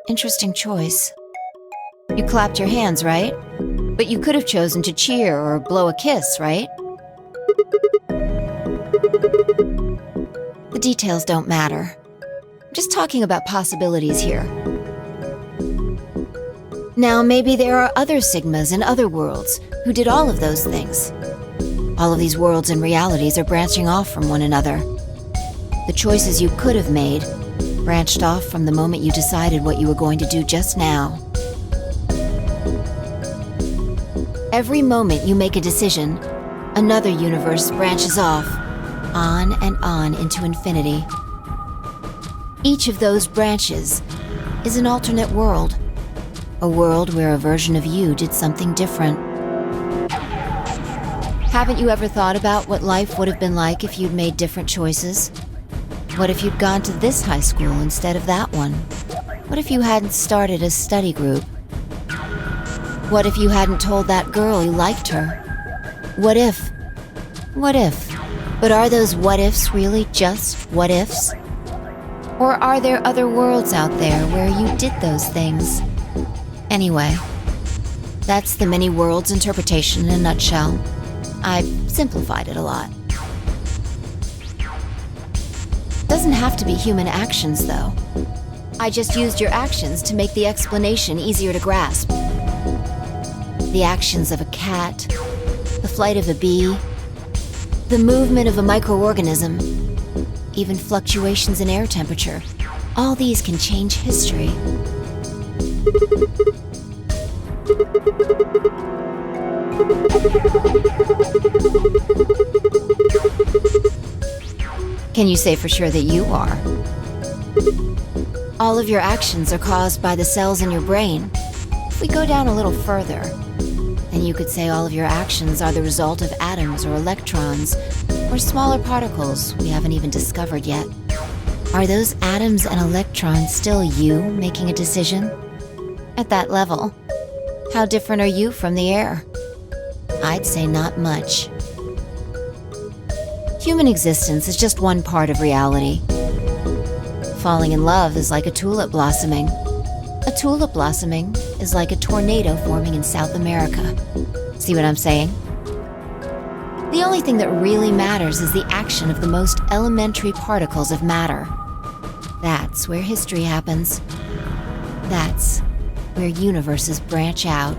Interesting choice. You clapped your hands, right? But you could have chosen to cheer or blow a kiss, right? The details don't matter. I'm just talking about possibilities here. Now, maybe there are other Sigmas in other worlds who did all of those things. All of these worlds and realities are branching off from one another. The choices you could have made branched off from the moment you decided what you were going to do just now. Every moment you make a decision, another universe branches off, on and on into infinity. Each of those branches is an alternate world, a world where a version of you did something different. Haven't you ever thought about what life would have been like if you'd made different choices? What if you'd gone to this high school instead of that one? What if you hadn't started a study group? What if you hadn't told that girl you liked her? What if? What if? But are those what ifs really just what ifs? Or are there other worlds out there where you did those things? Anyway, that's the many worlds interpretation in a nutshell. I've simplified it a lot. Doesn't have to be human actions, though. I just used your actions to make the explanation easier to grasp. The actions of a cat, the flight of a bee, the movement of a microorganism, even fluctuations in air temperature. All these can change history. Can you say for sure that you are? All of your actions are caused by the cells in your brain. If we go down a little further, then you could say all of your actions are the result of atoms or electrons, or smaller particles we haven't even discovered yet. Are those atoms and electrons still you making a decision? At that level, how different are you from the air? I'd say not much. Human existence is just one part of reality. Falling in love is like a tulip blossoming. A tulip blossoming is like a tornado forming in South America. See what I'm saying? The only thing that really matters is the action of the most elementary particles of matter. That's where history happens. That's where universes branch out.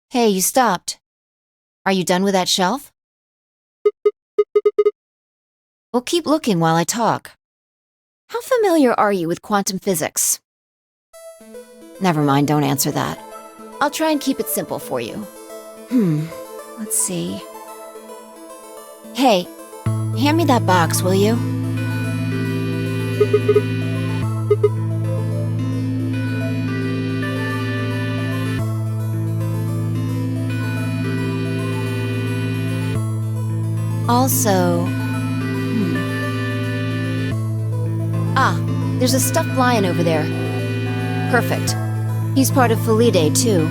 Hey, you stopped. Are you done with that shelf? Well, keep looking while I talk. How familiar are you with quantum physics? Never mind, don't answer that. I'll try and keep it simple for you. Let's see. Hey, hand me that box, will you? Also, there's a stuffed lion over there. Perfect. He's part of Felidae, too.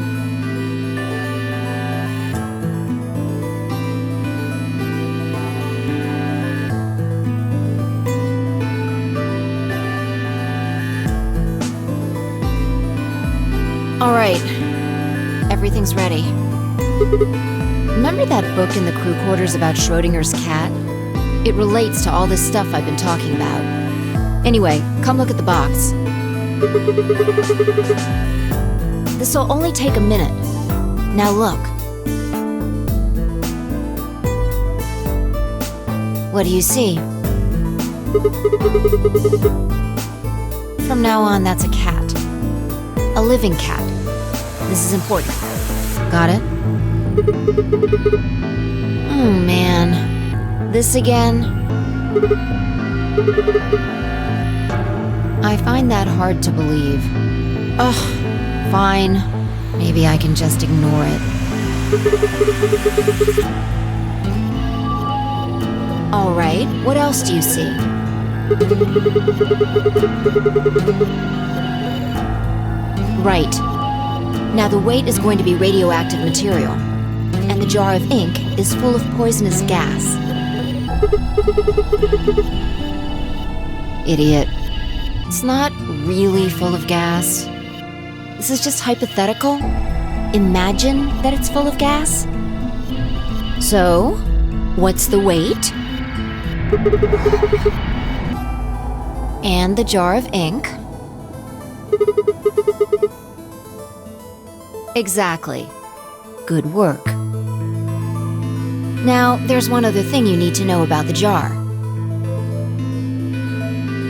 All right. Everything's ready. Remember that book in the crew quarters about Schrodinger's cat? It relates to all this stuff I've been talking about. Anyway, come look at the box. This'll only take a minute. Now look. What do you see? From now on, that's a cat. A living cat. This is important. Got it? Oh, man. This again? I find that hard to believe. Ugh, fine. Maybe I can just ignore it. All right, what else do you see? Right. Now the weight is going to be radioactive material. And the jar of ink is full of poisonous gas. Idiot. It's not really full of gas. This is just hypothetical. Imagine that it's full of gas. So, what's the weight? And the jar of ink? Exactly. Good work. Now, there's one other thing you need to know about the jar.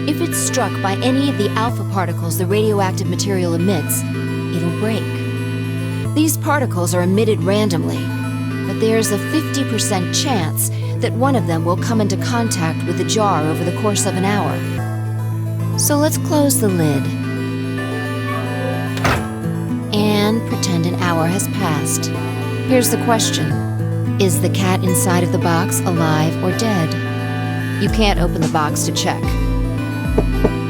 If it's struck by any of the alpha particles the radioactive material emits, it'll break. These particles are emitted randomly, but there's a 50% chance that one of them will come into contact with the jar over the course of an hour. So let's close the lid and pretend an hour has passed. Here's the question. Is the cat inside of the box alive or dead? You can't open the box to check.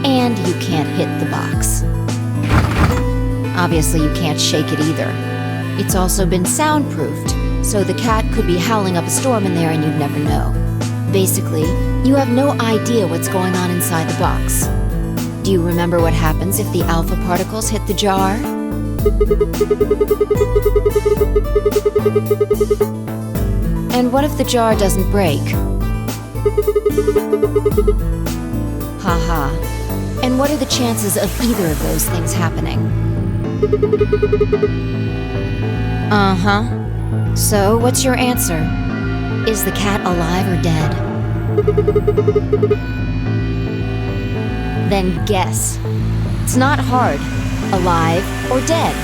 And you can't hit the box. Obviously, you can't shake it either. It's also been soundproofed, so the cat could be howling up a storm in there and you'd never know. Basically, you have no idea what's going on inside the box. Do you remember what happens if the alpha particles hit the jar? And what if the jar doesn't break? Haha. And what are the chances of either of those things happening? Uh-huh. So, what's your answer? Is the cat alive or dead? Then guess. It's not hard. Alive or dead?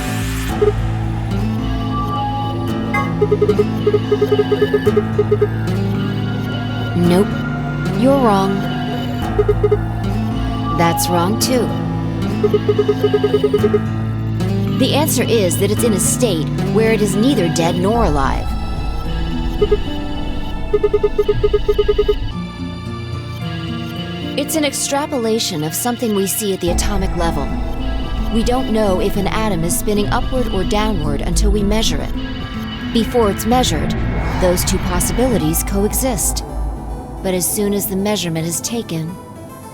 Nope. You're wrong. That's wrong too. The answer is that it's in a state where it is neither dead nor alive. It's an extrapolation of something we see at the atomic level. We don't know if an atom is spinning upward or downward until we measure it. Before it's measured, those two possibilities coexist. But as soon as the measurement is taken,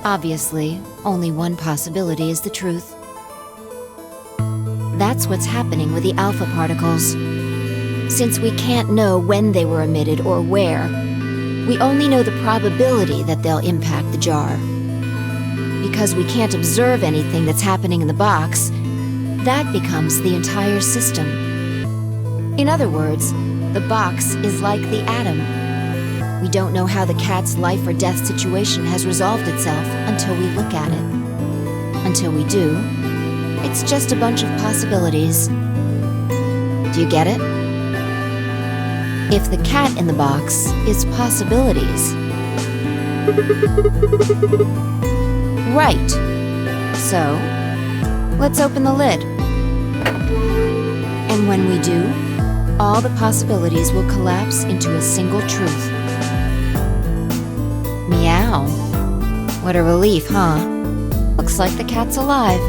obviously, only one possibility is the truth. That's what's happening with the alpha particles. Since we can't know when they were emitted or where, we only know the probability that they'll impact the jar. Because we can't observe anything that's happening in the box, that becomes the entire system. In other words, the box is like the atom. We don't know how the cat's life or death situation has resolved itself until we look at it. Until we do, it's just a bunch of possibilities. Do you get it? If the cat in the box is possibilities. Right. So, let's open the lid. And when we do, all the possibilities will collapse into a single truth. Meow. What a relief, huh? Looks like the cat's alive.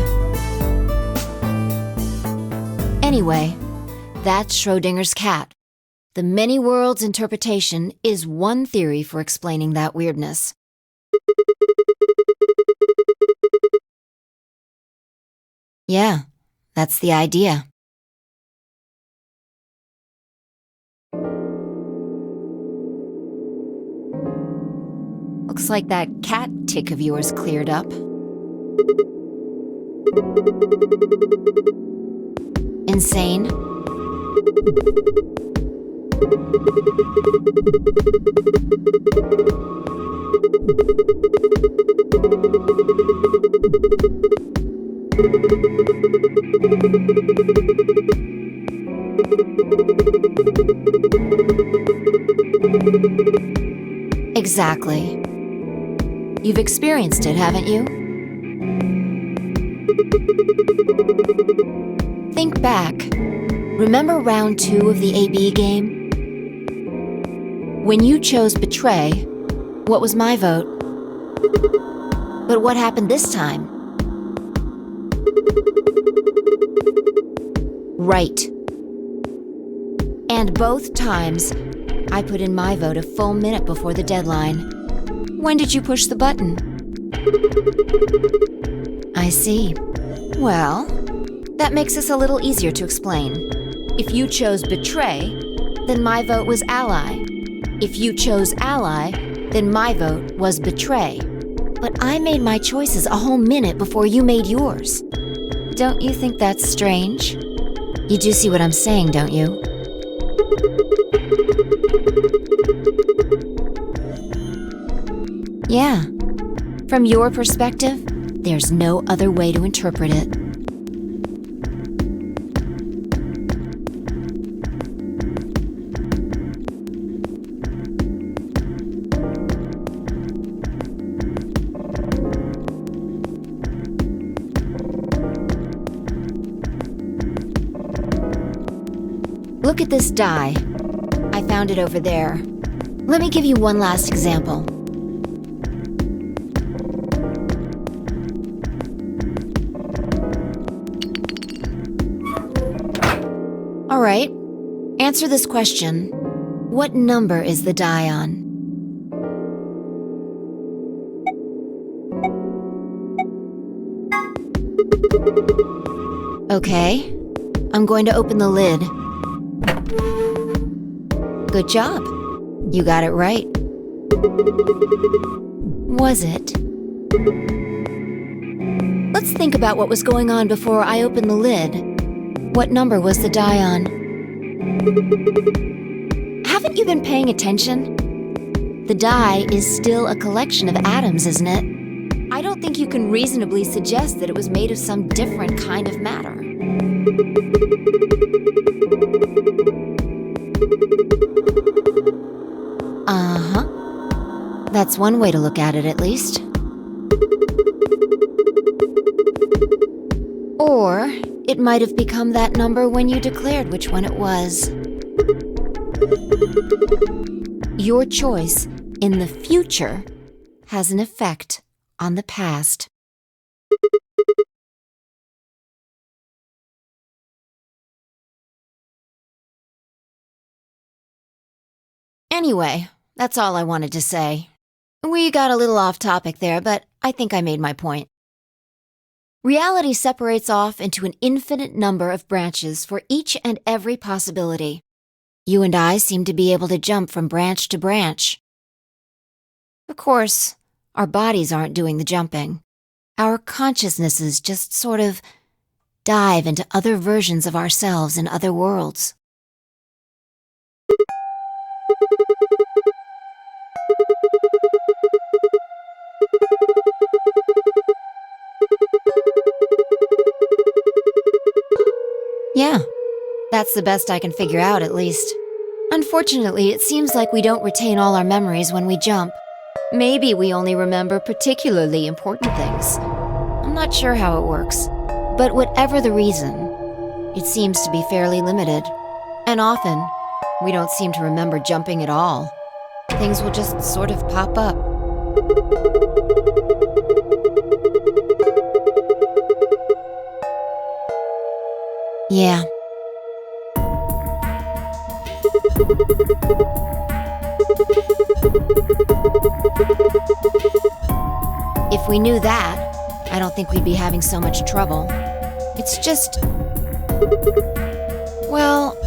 Anyway, that's Schrödinger's cat. The many worlds interpretation is one theory for explaining that weirdness. Yeah, that's the idea. Looks like that cat tick of yours cleared up. Insane? Exactly. You've experienced it, haven't you? Think back. Remember round 2 of the AB game? When you chose betray, what was my vote? But what happened this time? Right. And both times, I put in my vote a full minute before the deadline. When did you push the button? I see. Well, that makes this a little easier to explain. If you chose betray, then my vote was ally. If you chose ally, then my vote was betray. But I made my choices a whole minute before you made yours. Don't you think that's strange? You do see what I'm saying, don't you? Yeah. From your perspective, there's no other way to interpret it. Look at this die. I found it over there. Let me give you one last example. All right, answer this question. What number is the die on? Okay, I'm going to open the lid. Good job. You got it right. Was it? Let's think about what was going on before I opened the lid. What number was the die on? Haven't you been paying attention? The die is still a collection of atoms, isn't it? I don't think you can reasonably suggest that it was made of some different kind of matter. Uh-huh. That's one way to look at it, at least. Or it might have become that number when you declared which one it was. Your choice in the future has an effect on the past. Anyway, that's all I wanted to say. We got a little off topic there, but I think I made my point. Reality separates off into an infinite number of branches for each and every possibility. You and I seem to be able to jump from branch to branch. Of course, our bodies aren't doing the jumping. Our consciousnesses just sort of dive into other versions of ourselves in other worlds. Yeah, that's the best I can figure out, at least. Unfortunately, it seems like we don't retain all our memories when we jump. Maybe we only remember particularly important things. I'm not sure how it works. But whatever the reason, it seems to be fairly limited. And often, we don't seem to remember jumping at all. Things will just sort of pop up. Yeah. If we knew that, I don't think we'd be having so much trouble. It's just... well,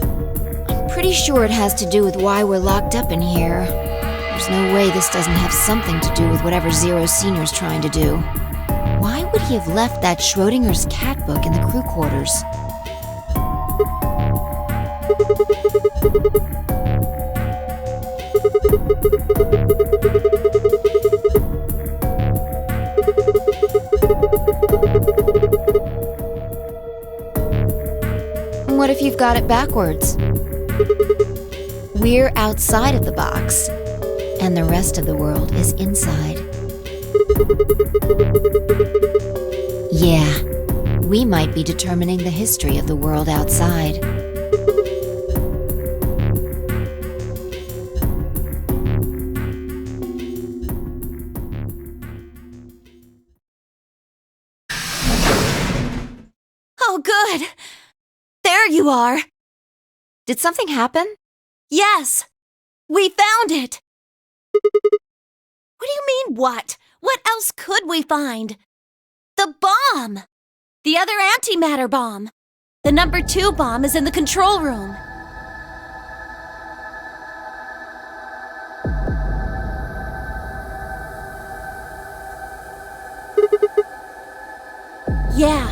I'm pretty sure it has to do with why we're locked up in here. There's no way this doesn't have something to do with whatever Zero Senior's trying to do. Why would he have left that Schrodinger's cat book in the crew quarters? What if you've got it backwards? We're outside of the box, and the rest of the world is inside. Yeah, we might be determining the history of the world outside. Oh, good! There you are! Did something happen? Yes! We found it! What do you mean, what? What else could we find? The bomb! The other antimatter bomb! The number 2 bomb is in the control room. Yeah.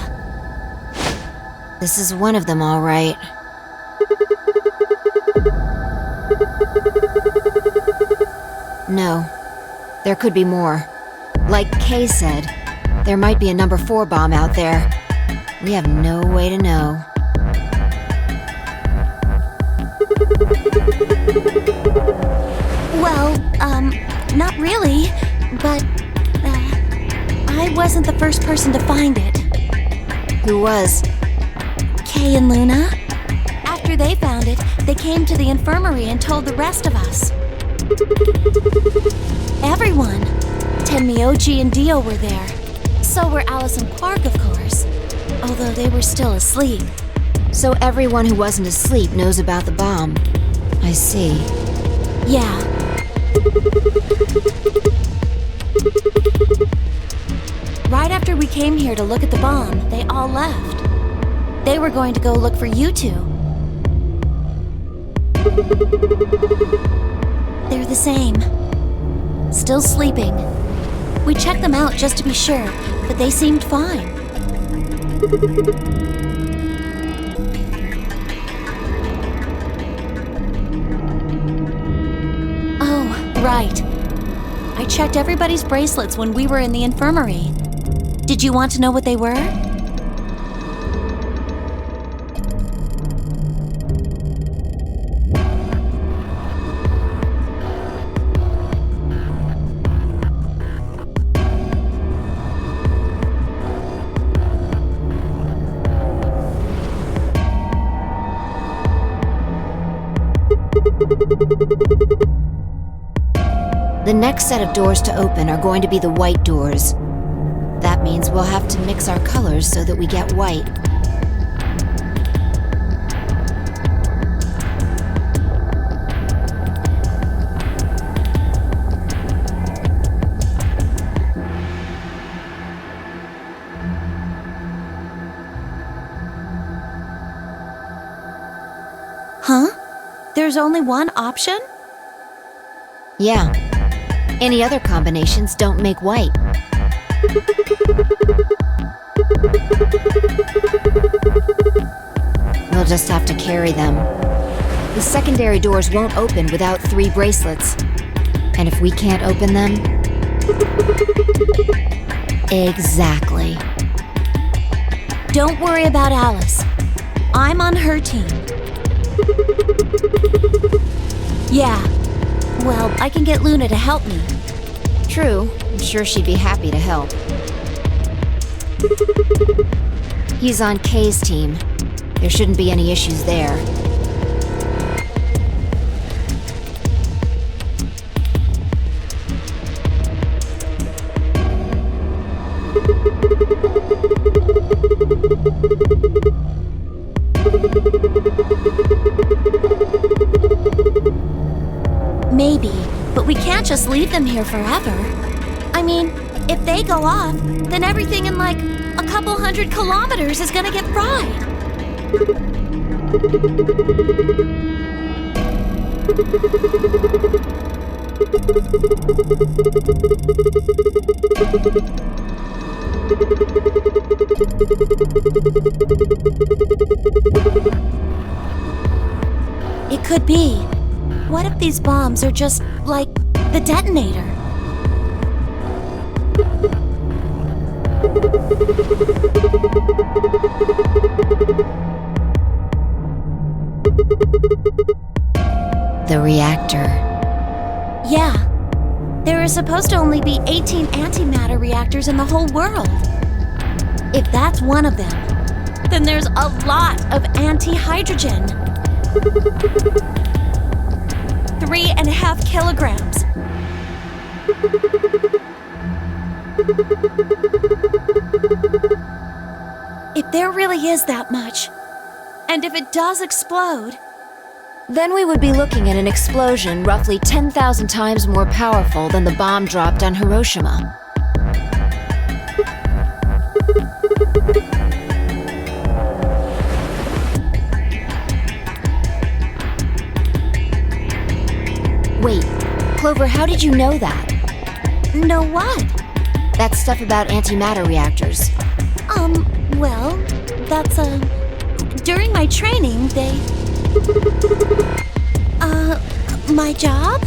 This is one of them, all right. No. There could be more. Like Kay said, there might be a number 4 bomb out there. We have no way to know. Well, not really, but, I wasn't the first person to find it. Who was? Kay and Luna. After they found it, they came to the infirmary and told the rest of us. Everyone. Tenmi, OG, and Dio were there. So were Alice and Quark, of course. Although they were still asleep. So everyone who wasn't asleep knows about the bomb. I see. Yeah. Right after we came here to look at the bomb, they all left. They were going to go look for you two. They're the same. Still sleeping. We checked them out just to be sure, but they seemed fine. Oh, right. I checked everybody's bracelets when we were in the infirmary. Did you want to know what they were? The next set of doors to open are going to be the white doors. That means we'll have to mix our colors so that we get white. Huh? There's only one option? Yeah. Any other combinations don't make white. We'll just have to carry them. The secondary doors won't open without 3 bracelets. And if we can't open them... Exactly. Don't worry about Alice. I'm on her team. Yeah. Well, I can get Luna to help me. True. I'm sure she'd be happy to help. He's on Kay's team. There shouldn't be any issues there. Maybe, but we can't just leave them here forever. I mean, if they go off, then everything in like a couple 100 kilometers is gonna get fried. It could be. What if these bombs are just like the detonator? The reactor. Yeah. There are supposed to only be 18 antimatter reactors in the whole world. If that's one of them, then there's a lot of anti-hydrogen. 3.5 kilograms. If there really is that much, and if it does explode, Then we would be looking at an explosion roughly 10,000 times more powerful than the bomb dropped on Hiroshima. Wait, Clover, how did you know that? Know what? That stuff about antimatter reactors. Well, that's, during my training, my job?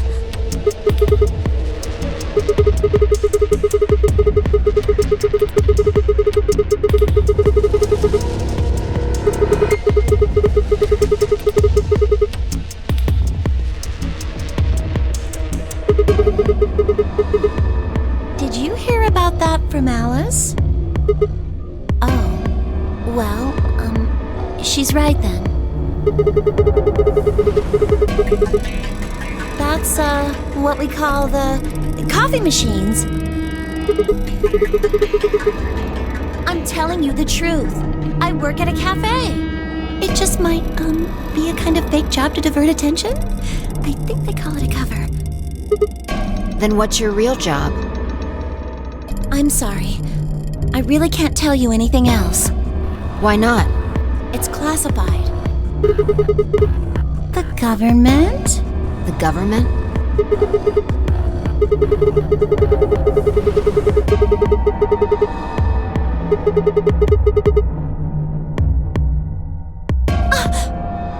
Did you hear about that from Alice? Oh, well, she's right then. That's, what we call the coffee machines. I'm telling you the truth. I work at a cafe. It just might, be a kind of fake job to divert attention. I think they call it a cover. Then what's your real job? I'm sorry. I really can't tell you anything else. Why not? It's classified. The government? The government?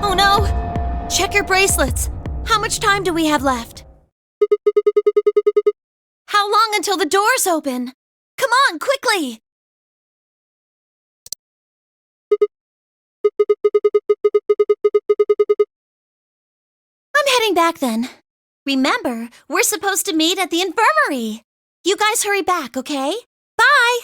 Oh no! Check your bracelets. How much time do we have left? How long until the doors open? Come on, quickly! I'm heading back then. Remember, we're supposed to meet at the infirmary. You guys hurry back, okay? Bye!